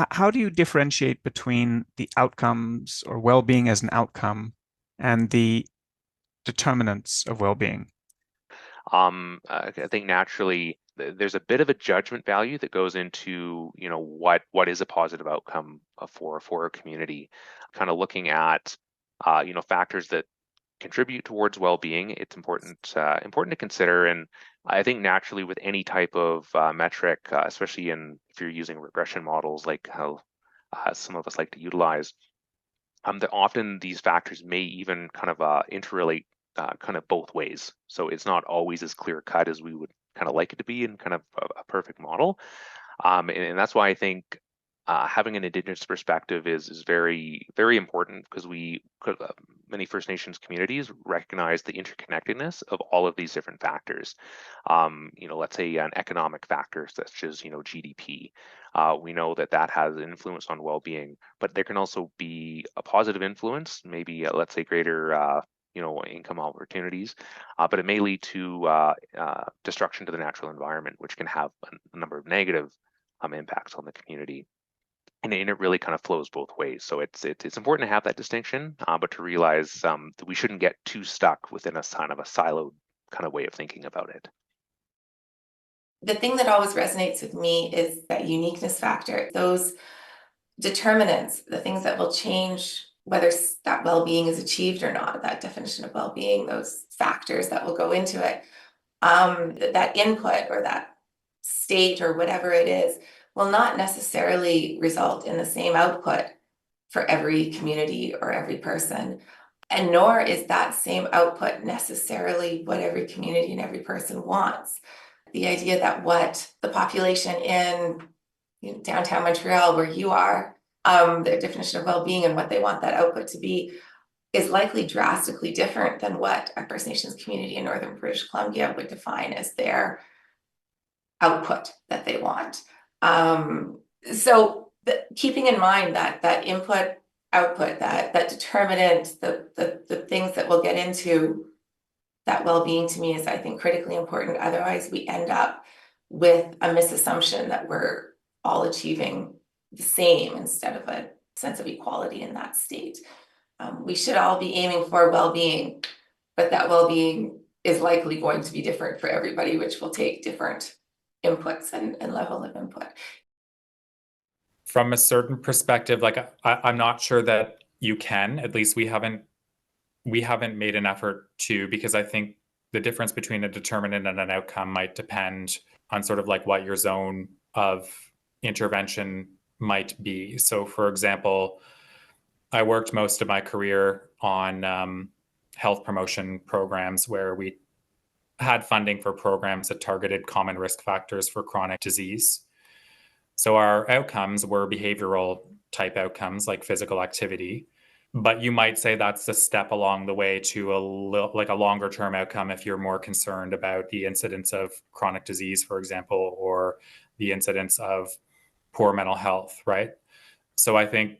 how do you differentiate between the outcomes or well-being as an outcome and the determinants of well-being? I think naturally there's a bit of a judgment value that goes into, what is a positive outcome for a community. Kind of looking at, factors that contribute towards well-being. It's important to consider, and I think naturally with any type of metric, especially if you're using regression models, like how some of us like to utilize, that often these factors may even kind of interrelate kind of both ways. So it's not always as clear cut as we would kind of like it to be in kind of a perfect model. And that's why I think having an Indigenous perspective is very, very important, because many First Nations communities recognize the interconnectedness of all of these different factors. Let's say an economic factor such as, GDP. We know that has an influence on well-being, but there can also be a positive influence, maybe let's say greater income opportunities, but it may lead to destruction to the natural environment, which can have a number of negative impacts on the community. And it really kind of flows both ways. So it's important to have that distinction, but to realize that we shouldn't get too stuck within a kind of a siloed kind of way of thinking about it. The thing that always resonates with me is that uniqueness factor, those determinants, the things that will change whether that well-being is achieved or not, that definition of well-being, those factors that will go into it, that input or that state or whatever it is will not necessarily result in the same output for every community or every person. And nor is that same output necessarily what every community and every person wants. The idea that what the population in downtown Montreal, where you are, their definition of well-being and what they want that output to be is likely drastically different than what a First Nations community in Northern British Columbia would define as their output that they want. So keeping in mind that input, output, that determinant, the things that we'll get into that well-being, to me, is, I think, critically important. Otherwise, we end up with a misassumption that we're all achieving the same instead of a sense of equality in that state. We should all be aiming for well-being, but that well-being is likely going to be different for everybody, which will take different inputs and level of input. From a certain perspective, like I'm not sure that you can, at least we haven't made an effort to, because I think the difference between a determinant and an outcome might depend on sort of like what your zone of intervention might be. So for example, I worked most of my career on health promotion programs where we had funding for programs that targeted common risk factors for chronic disease. So our outcomes were behavioral type outcomes like physical activity, but you might say that's a step along the way to a longer term outcome if you're more concerned about the incidence of chronic disease, for example, or the incidence of poor mental health, right? So I think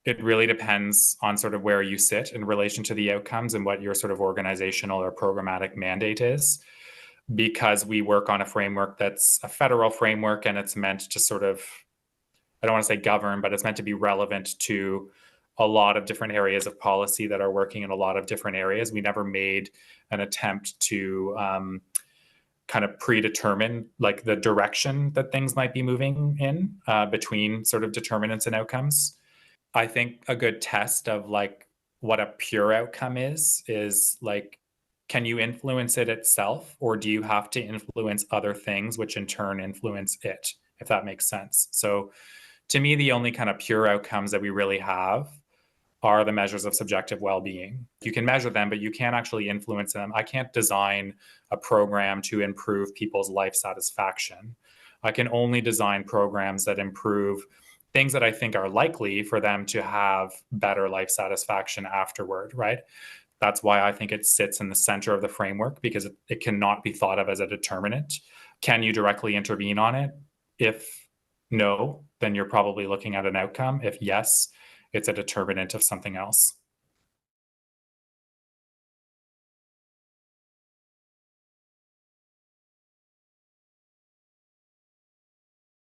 it really depends on sort of where you sit in relation to the outcomes and what your sort of organizational or programmatic mandate is, because we work on a framework that's a federal framework and it's meant to sort of, I don't want to say govern, but it's meant to be relevant to a lot of different areas of policy that are working in a lot of different areas. We never made an attempt to kind of predetermine like the direction that things might be moving in between sort of determinants and outcomes. I think a good test of like what a pure outcome is like, can you influence it itself, or do you have to influence other things which in turn influence it, if that makes sense? So to me, the only kind of pure outcomes that we really have are the measures of subjective well-being. You can measure them, but you can't actually influence them. I can't design a program to improve people's life satisfaction. I can only design programs that improve things that I think are likely for them to have better life satisfaction afterward, right? That's why I think it sits in the center of the framework, because it cannot be thought of as a determinant. Can you directly intervene on it? If no, then you're probably looking at an outcome. If yes, it's a determinant of something else.